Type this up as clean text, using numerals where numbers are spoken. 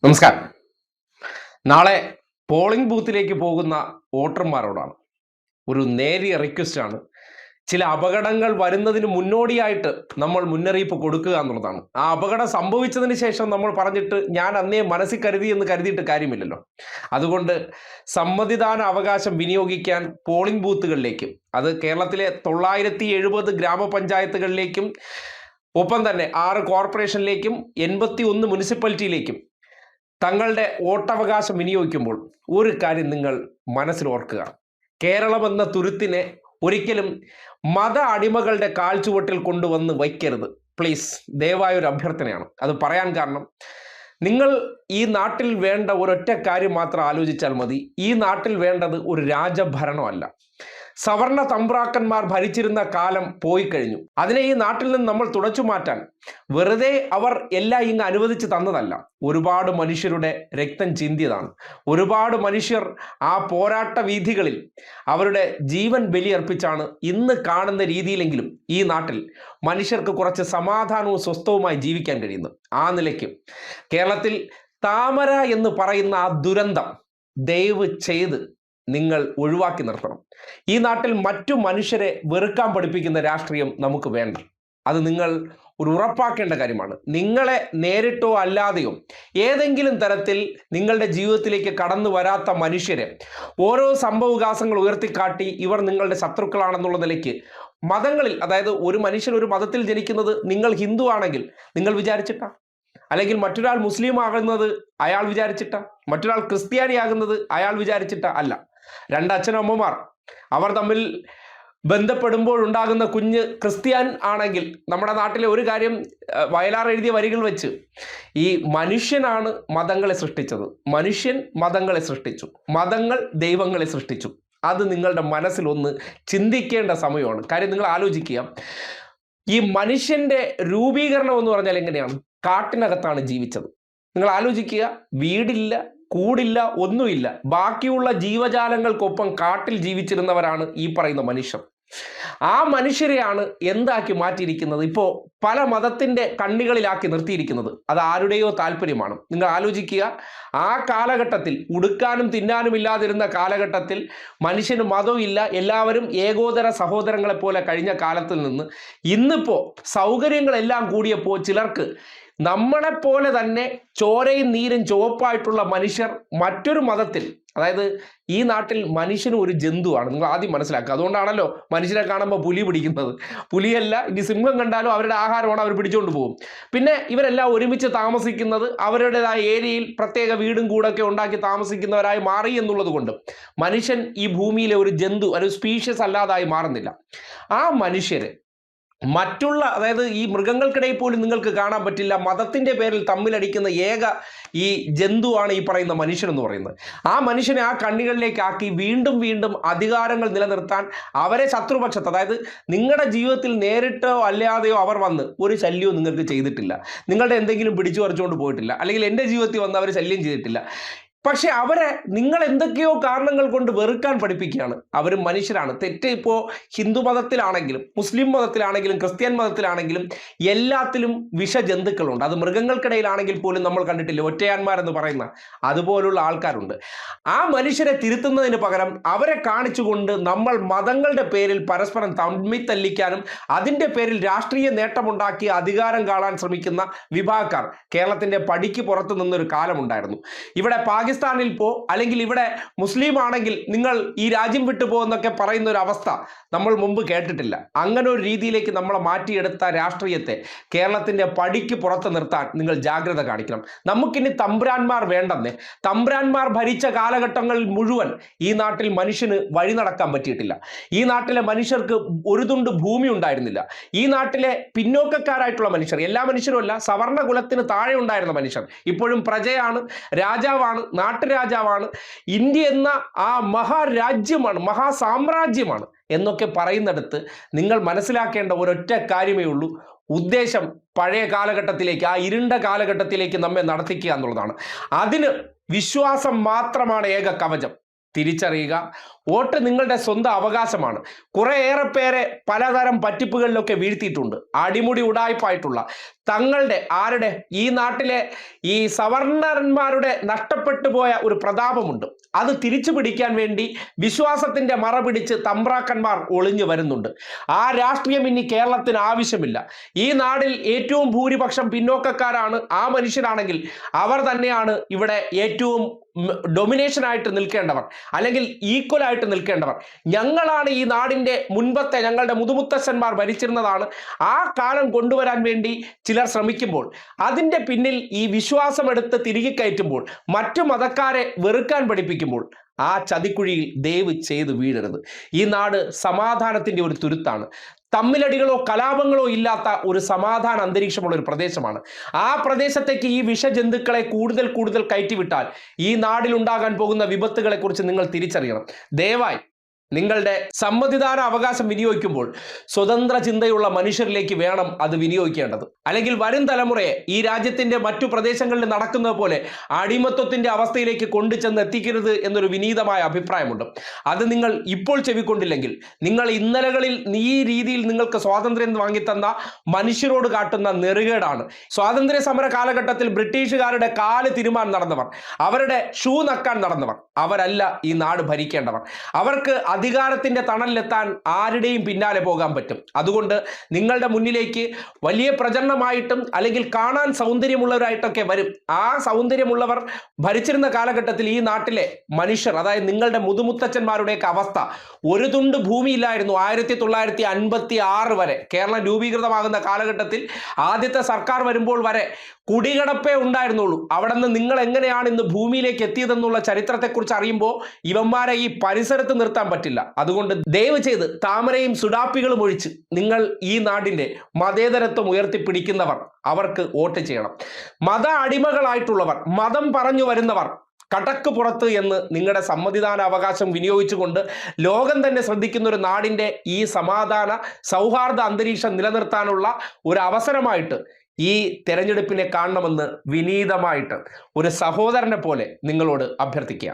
നമസ്കാരം. നാളെ പോളിംഗ് ബൂത്തിലേക്ക് പോകുന്ന വോട്ടർമാരോടാണ് ഒരു നേരിയ റിക്വസ്റ്റാണ്. ചില അപകടങ്ങൾ വരുന്നതിന് മുന്നോടിയായിട്ട് നമ്മൾ മുന്നറിയിപ്പ് കൊടുക്കുക എന്നുള്ളതാണ്. ആ അപകടം സംഭവിച്ചതിന് ശേഷം നമ്മൾ പറഞ്ഞിട്ട് ഞാൻ അന്നേ മനസ്സിൽ കരുതി എന്ന് കരുതിയിട്ട് കാര്യമില്ലല്ലോ. അതുകൊണ്ട് സമ്മതിദാന അവകാശം വിനിയോഗിക്കാൻ പോളിംഗ് ബൂത്തുകളിലേക്കും, അത് കേരളത്തിലെ 970 ഗ്രാമപഞ്ചായത്തുകളിലേക്കും ഒപ്പം തന്നെ 6 കോർപ്പറേഷനിലേക്കും 81 മുനിസിപ്പാലിറ്റിയിലേക്കും തങ്ങളുടെ വോട്ടവകാശം വിനിയോഗിക്കുമ്പോൾ ഒരു കാര്യം നിങ്ങൾ മനസ്സിൽ ഓർക്കുക. കേരളം എന്ന തുരുത്തിനെ ഒരിക്കലും മത അടിമകളുടെ കാൽച്ചുവട്ടിൽ കൊണ്ടുവന്ന് വയ്ക്കരുത്. പ്ലീസ്, ദയവായൊരു അഭ്യർത്ഥനയാണ്. അത് പറയാൻ കാരണം, നിങ്ങൾ ഈ നാട്ടിൽ വേണ്ട ഒരൊറ്റ കാര്യം മാത്രം ആലോചിച്ചാൽ മതി. ഈ നാട്ടിൽ വേണ്ടത് ഒരു രാജഭരണമല്ല. സവർണ തമ്പ്രാക്കന്മാർ ഭരിച്ചിരുന്ന കാലം പോയി കഴിഞ്ഞു. അതിനെ ഈ നാട്ടിൽ നിന്ന് നമ്മൾ തുടച്ചു മാറ്റാൻ വെറുതെ അവർ എല്ലാം ഇങ്ങ് അനുവദിച്ച് തന്നതല്ല. ഒരുപാട് മനുഷ്യരുടെ രക്തം ചിന്തിയതാണ്. ഒരുപാട് മനുഷ്യർ ആ പോരാട്ട വീഥികളിൽ അവരുടെ ജീവൻ ബലിയർപ്പിച്ചാണ് ഇന്ന് കാണുന്ന രീതിയിലെങ്കിലും ഈ നാട്ടിൽ മനുഷ്യർക്ക് കുറച്ച് സമാധാനവും സ്വസ്ഥവുമായി ജീവിക്കാൻ കഴിയുന്നത്. ആ നിലയ്ക്ക് കേരളത്തിൽ താമര എന്ന് പറയുന്ന ആ ദുരന്തം ദയവ് ചെയ്ത് നിങ്ങൾ ഒഴിവാക്കി നിർത്തണം. ഈ നാട്ടിൽ മറ്റു മനുഷ്യരെ വെറുക്കാൻ പഠിപ്പിക്കുന്ന രാഷ്ട്രീയം നമുക്ക് വേണ്ട. അത് നിങ്ങൾ ഒരു ഉറപ്പാക്കേണ്ട കാര്യമാണ്. നിങ്ങളെ നേരിട്ടോ അല്ലാതെയോ ഏതെങ്കിലും തരത്തിൽ നിങ്ങളുടെ ജീവിതത്തിലേക്ക് കടന്നു വരാത്ത മനുഷ്യരെ ഓരോ സംഭവവികാസങ്ങൾ ഉയർത്തിക്കാട്ടി ഇവർ നിങ്ങളുടെ ശത്രുക്കളാണെന്നുള്ള നിലയ്ക്ക് മതങ്ങളിൽ, അതായത് ഒരു മനുഷ്യൻ ഒരു മതത്തിൽ ജനിക്കുന്നത്, നിങ്ങൾ ഹിന്ദു ആണെങ്കിൽ നിങ്ങൾ വിചാരിച്ചിട്ടാ, അല്ലെങ്കിൽ മറ്റൊരാൾ മുസ്ലിം ആകുന്നത് അയാൾ വിചാരിച്ചിട്ടാ, മറ്റൊരാൾ ക്രിസ്ത്യാനി ആകുന്നത് അയാൾ വിചാരിച്ചിട്ടാ അല്ല. രണ്ടച്ഛനമ്മമാർ അവർ തമ്മിൽ ബന്ധപ്പെടുമ്പോഴുണ്ടാകുന്ന കുഞ്ഞ് ക്രിസ്ത്യാൻ ആണെങ്കിൽ നമ്മുടെ നാട്ടിലെ ഒരു കാര്യം വയലാർ എഴുതിയ വരികൾ വെച്ച്, ഈ മനുഷ്യനാണ് മതങ്ങളെ സൃഷ്ടിച്ചത്, മനുഷ്യൻ മതങ്ങളെ സൃഷ്ടിച്ചു, മതങ്ങൾ ദൈവങ്ങളെ സൃഷ്ടിച്ചു. അത് നിങ്ങളുടെ മനസ്സിൽ ഒന്ന് ചിന്തിക്കേണ്ട സമയമാണ്. കാര്യം നിങ്ങൾ ആലോചിക്കുക, ഈ മനുഷ്യന്റെ രൂപീകരണം എന്ന് പറഞ്ഞാൽ എങ്ങനെയാണ്? കാട്ടിനകത്താണ് ജീവിച്ചത്. നിങ്ങൾ ആലോചിക്കുക, വീടില്ല, കൂടില്ല, ഒന്നുമില്ല. ബാക്കിയുള്ള ജീവജാലങ്ങൾക്കൊപ്പം കാട്ടിൽ ജീവിച്ചിരുന്നവരാണ് ഈ പറയുന്ന മനുഷ്യർ. ആ മനുഷ്യരെയാണ് എന്താക്കി മാറ്റിയിരിക്കുന്നത്? ഇപ്പോൾ പല മതത്തിൻ്റെ കണ്ണികളിലാക്കി നിർത്തിയിരിക്കുന്നത്. അത് ആരുടെയോ താല്പര്യമാണ്. നിങ്ങൾ ആലോചിക്കുക, ആ കാലഘട്ടത്തിൽ ഉടുക്കാനും തിന്നാനും ഇല്ലാതിരുന്ന കാലഘട്ടത്തിൽ മനുഷ്യന് മതമില്ല, എല്ലാവരും ഏകോദര സഹോദരങ്ങളെ പോലെ കഴിഞ്ഞ കാലത്തിൽ നിന്ന് ഇന്നിപ്പോൾ സൗകര്യങ്ങളെല്ലാം കൂടിയപ്പോൾ ചിലർക്ക് നമ്മളെപ്പോലെ തന്നെ ചോരയും നീരും ചുവപ്പായിട്ടുള്ള മനുഷ്യർ മറ്റൊരു മതത്തിൽ, അതായത് ഈ നാട്ടിൽ മനുഷ്യനും ഒരു ജന്തുവാണ്. നിങ്ങൾ ആദ്യം മനസ്സിലാക്കുക. അതുകൊണ്ടാണല്ലോ മനുഷ്യരെ കാണുമ്പോൾ പുലി പിടിക്കുന്നത്. പുലിയല്ല, ഇനി സിംഹം കണ്ടാലും അവരുടെ ആഹാരമാണ് അവർ പിടിച്ചുകൊണ്ട് പോകും. പിന്നെ ഇവരെല്ലാം ഒരുമിച്ച് താമസിക്കുന്നത് അവരുടേതായ ഏരിയയിൽ പ്രത്യേക വീടും കൂടൊക്കെ ഉണ്ടാക്കി താമസിക്കുന്നവരായി മാറി എന്നുള്ളത് കൊണ്ട് മനുഷ്യൻ ഈ ഭൂമിയിലെ ഒരു ജന്തു, ഒരു സ്പീഷ്യസ് അല്ലാതായി മാറുന്നില്ല. ആ മനുഷ്യരെ മറ്റുള്ള, അതായത് ഈ മൃഗങ്ങൾക്കിടയിൽ പോലും നിങ്ങൾക്ക് കാണാൻ പറ്റില്ല, മതത്തിൻ്റെ പേരിൽ തമ്മിലടിക്കുന്ന ഏക ഈ ജന്തുവാണ് ഈ പറയുന്ന മനുഷ്യൻ എന്ന് പറയുന്നത്. ആ മനുഷ്യനെ ആ കണ്ണികളിലേക്കാക്കി വീണ്ടും വീണ്ടും അധികാരങ്ങൾ നിലനിർത്താൻ അവരെ ശത്രുപക്ഷത്ത്, അതായത് നിങ്ങളുടെ ജീവിതത്തിൽ നേരിട്ടോ അല്ലാതെയോ അവർ വന്ന് ഒരു ശല്യവും നിങ്ങൾക്ക് ചെയ്തിട്ടില്ല, നിങ്ങളുടെ എന്തെങ്കിലും പിടിച്ചു പറിച്ചുകൊണ്ട് പോയിട്ടില്ല, അല്ലെങ്കിൽ എൻ്റെ ജീവിതത്തിൽ വന്ന് അവർ ശല്യം ചെയ്തിട്ടില്ല. പക്ഷെ അവരെ നിങ്ങൾ എന്തൊക്കെയോ കാരണങ്ങൾ കൊണ്ട് വെറുക്കാൻ പഠിപ്പിക്കുകയാണ്. അവരും മനുഷ്യരാണ്. തെറ്റ് ഇപ്പോൾ ഹിന്ദു മതത്തിലാണെങ്കിലും മുസ്ലിം മതത്തിലാണെങ്കിലും ക്രിസ്ത്യൻ മതത്തിലാണെങ്കിലും എല്ലാത്തിലും വിഷജന്തുക്കളുണ്ട്. അത് മൃഗങ്ങൾക്കിടയിലാണെങ്കിൽ പോലും നമ്മൾ കണ്ടിട്ടില്ല, ഒറ്റയാന്മാരെന്ന് പറയുന്ന അതുപോലുള്ള ആൾക്കാരുണ്ട്. ആ മനുഷ്യരെ തിരുത്തുന്നതിന് പകരം അവരെ കാണിച്ചുകൊണ്ട് നമ്മൾ മതങ്ങളുടെ പേരിൽ പരസ്പരം തമ്മിൽ തല്ലിക്കാനും അതിൻ്റെ പേരിൽ രാഷ്ട്രീയ നേട്ടമുണ്ടാക്കി അധികാരം കാണാൻ ശ്രമിക്കുന്ന വിഭാഗക്കാർ കേരളത്തിൻ്റെ പടിക്ക് പുറത്ത് നിന്നൊരു കാലമുണ്ടായിരുന്നു. ഇവിടെ പാകിസ്ഥാനിൽ പോ, അല്ലെങ്കിൽ ഇവിടെ മുസ്ലിം ആണെങ്കിൽ നിങ്ങൾ ഈ രാജ്യം വിട്ടു പോകുന്നൊക്കെ പറയുന്ന ഒരു അവസ്ഥ നമ്മൾ മുമ്പ് കേട്ടിട്ടില്ല. അങ്ങനെ ഒരു രീതിയിലേക്ക് നമ്മളെ മാറ്റിയെടുത്ത രാഷ്ട്രീയത്തെ കേരളത്തിൻ്റെ പടിക്ക് പുറത്ത് നിർത്താൻ നിങ്ങൾ ജാഗ്രത കാണിക്കണം. നമുക്കിനി തമ്പുരാന്മാർ വേണ്ടെന്നേ. തമ്പുരാന്മാർ ഭരിച്ച കാലഘട്ടങ്ങളിൽ മുഴുവൻ ഈ നാട്ടിൽ മനുഷ്യന് വഴി നടക്കാൻ പറ്റിയിട്ടില്ല. ഈ നാട്ടിലെ മനുഷ്യർക്ക് ഒരു തുണ്ട് ഭൂമി ഉണ്ടായിരുന്നില്ല. ഈ നാട്ടിലെ പിന്നോക്കക്കാരായിട്ടുള്ള മനുഷ്യർ, എല്ലാ മനുഷ്യരും അല്ല, സവർണ കുലത്തിന് താഴെ ഉണ്ടായിരുന്ന മനുഷ്യർ ഇപ്പോഴും പ്രജയാണ്, രാജാവാണ്, നാട്ടുരാജാവാണ്, ഇന്ത്യ എന്ന ആ മഹാരാജ്യമാണ്, മഹാസാമ്രാജ്യമാണ് എന്നൊക്കെ പറയുന്നിടത്ത് നിങ്ങൾ മനസ്സിലാക്കേണ്ട ഒരൊറ്റ കാര്യമേ ഉള്ളൂ. ഉദ്ദേശം പഴയ കാലഘട്ടത്തിലേക്ക്, ആ ഇരുണ്ട കാലഘട്ടത്തിലേക്ക് നമ്മെ നടത്തിക്കുക എന്നുള്ളതാണ്. അതിന് വിശ്വാസം മാത്രമാണ് ഏക കവചം. തിരിച്ചറിയുക, വോട്ട് നിങ്ങളുടെ സ്വന്തം അവകാശമാണ്. കുറേയേറെ പേരെ പലതരം പറ്റിപ്പുകളിലൊക്കെ വീഴ്ത്തിയിട്ടുണ്ട്. അടിമുടി ഉടായ്പായിട്ടുള്ള ആരുടെ ഈ നാട്ടിലെ ഈ സവർണന്മാരുടെ നഷ്ടപ്പെട്ടു പോയ ഒരു പ്രതാപമുണ്ട്. അത് തിരിച്ചു പിടിക്കാൻ വേണ്ടി വിശ്വാസത്തിന്റെ മറ പിടിച്ച് തമ്പ്രാക്കന്മാർ ഒളിഞ്ഞു വരുന്നുണ്ട്. ആ രാഷ്ട്രീയം ഇനി കേരളത്തിന് ആവശ്യമില്ല. ഈ നാടിൽ ഏറ്റവും ഭൂരിപക്ഷം പിന്നോക്കക്കാരാണ്. ആ മനുഷ്യരാണെങ്കിൽ അവർ തന്നെയാണ് ഇവിടെ ഏറ്റവും ഡൊമിനേഷനായിട്ട് നിൽക്കേണ്ടവർ, അല്ലെങ്കിൽ ഈക്വൽ ആയിട്ട് നിൽക്കേണ്ടവർ. ഞങ്ങളാണ് ഈ നാടിൻ്റെ മുൻപത്തെ ഞങ്ങളുടെ മുതുമുത്തശ്ശന്മാർ ഭരിച്ചിരുന്നതാണ്. ആ കാലം കൊണ്ടുവരാൻ വേണ്ടി ചിലർ ശ്രമിക്കുമ്പോൾ, അതിൻ്റെ പിന്നിൽ ഈ വിശ്വാസമെടുത്ത് തിരികെ കയറ്റുമ്പോൾ, മറ്റു മതക്കാരെ വെറുക്കാൻ പഠിപ്പിക്കുമ്പോൾ, ആ ചതിക്കുഴിയിൽ ദയവ് ചെയ്ത് വീഴരുത്. ഈ നാട് സമാധാനത്തിൻ്റെ ഒരു തുരുത്താണ്. തമ്മിലടികളോ കലാപങ്ങളോ ഇല്ലാത്ത ഒരു സമാധാന അന്തരീക്ഷമുള്ള ഒരു പ്രദേശമാണ്. ആ പ്രദേശത്തേക്ക് ഈ വിഷജന്തുക്കളെ കൂടുതൽ കയറ്റിവിട്ടാൽ ഈ നാടിലുണ്ടാകാൻ പോകുന്ന വിപത്തുകളെക്കുറിച്ച് നിങ്ങൾ തിരിച്ചറിയണം. ദയവായി നിങ്ങളുടെ സമ്മതിദാന അവകാശം വിനിയോഗിക്കുമ്പോൾ സ്വതന്ത്ര ചിന്തയുള്ള മനുഷ്യരിലേക്ക് വേണം അത് വിനിയോഗിക്കേണ്ടത്. അല്ലെങ്കിൽ വരും തലമുറയെ ഈ രാജ്യത്തിന്റെ മറ്റു പ്രദേശങ്ങളിൽ നടക്കുന്നത് പോലെ അടിമത്വത്തിന്റെ അവസ്ഥയിലേക്ക് കൊണ്ടുചെന്ന് എത്തിക്കരുത് എന്നൊരു വിനീതമായ അഭിപ്രായമുണ്ട്. അത് നിങ്ങൾ ഇപ്പോൾ ചെവിക്കൊണ്ടില്ലെങ്കിൽ നിങ്ങൾ ഇന്നലകളിൽ ഈ രീതിയിൽ നിങ്ങൾക്ക് സ്വാതന്ത്ര്യം വാങ്ങിത്തന്ന മനുഷ്യരോട് കാട്ടുന്ന നെറുകേടാണ്. സ്വാതന്ത്ര്യ സമര കാലഘട്ടത്തിൽ ബ്രിട്ടീഷുകാരുടെ കാല് തിരുമാൻ നടന്നവർ, അവരുടെ ഷൂ നക്കാൻ നടന്നവർ, അവരല്ല ഈ നാട് ഭരിക്കേണ്ടവർ. അവർക്ക് അധികാരത്തിന്റെ തണലിലെത്താൻ ആരുടെയും പിന്നാലെ പോകാൻ പറ്റും. അതുകൊണ്ട് നിങ്ങളുടെ മുന്നിലേക്ക് വലിയ പ്രചരണമായിട്ടും അല്ലെങ്കിൽ കാണാൻ സൗന്ദര്യമുള്ളവരായിട്ടൊക്കെ വരും. ആ സൗന്ദര്യമുള്ളവർ ഭരിച്ചിരുന്ന കാലഘട്ടത്തിൽ ഈ നാട്ടിലെ മനുഷ്യർ, അതായത് നിങ്ങളുടെ മുതുമുത്തച്ഛന്മാരുടെയൊക്കെ അവസ്ഥ, ഒരു തുണ്ട് ഭൂമിയില്ലായിരുന്നു. 1956 വരെ കേരളം രൂപീകൃതമാകുന്ന കാലഘട്ടത്തിൽ ആദ്യത്തെ സർക്കാർ വരുമ്പോൾ വരെ കുടികിടപ്പേ ഉണ്ടായിരുന്നുള്ളൂ. അവിടെ നിന്ന് നിങ്ങൾ എങ്ങനെയാണ് ഇന്ന് ഭൂമിയിലേക്ക് എത്തിയതെന്നുള്ള ചരിത്രത്തെക്കുറിച്ച് അറിയുമ്പോൾ ഇവന്മാരെ ഈ പരിസരത്ത് നിർത്താൻ പറ്റില്ല. അതുകൊണ്ട് ദയവ് ചെയ്ത് താമരയും സുഡാപ്പികളും ഒഴിച്ച് നിങ്ങൾ ഈ നാടിൻ്റെ മതേതരത്വം ഉയർത്തിപ്പിടിക്കുന്നവർ അവർക്ക് വോട്ട് ചെയ്യണം. മത അടിമകളായിട്ടുള്ളവർ, മതം പറഞ്ഞു വരുന്നവർ കടക്ക് പുറത്ത് എന്ന് നിങ്ങളുടെ സമ്മതിദാന അവകാശം വിനിയോഗിച്ചുകൊണ്ട് ലോകം തന്നെ ശ്രദ്ധിക്കുന്ന ഒരു നാടിൻ്റെ ഈ സമാധാന സൗഹാർദ്ദ അന്തരീക്ഷം നിലനിർത്താനുള്ള ഒരു അവസരമായിട്ട് ഈ തെരഞ്ഞെടുപ്പിനെ കാണണമെന്ന് വിനീതമായിട്ട് ഒരു സഹോദരനെ പോലെ നിങ്ങളോട് അഭ്യർത്ഥിക്കുക.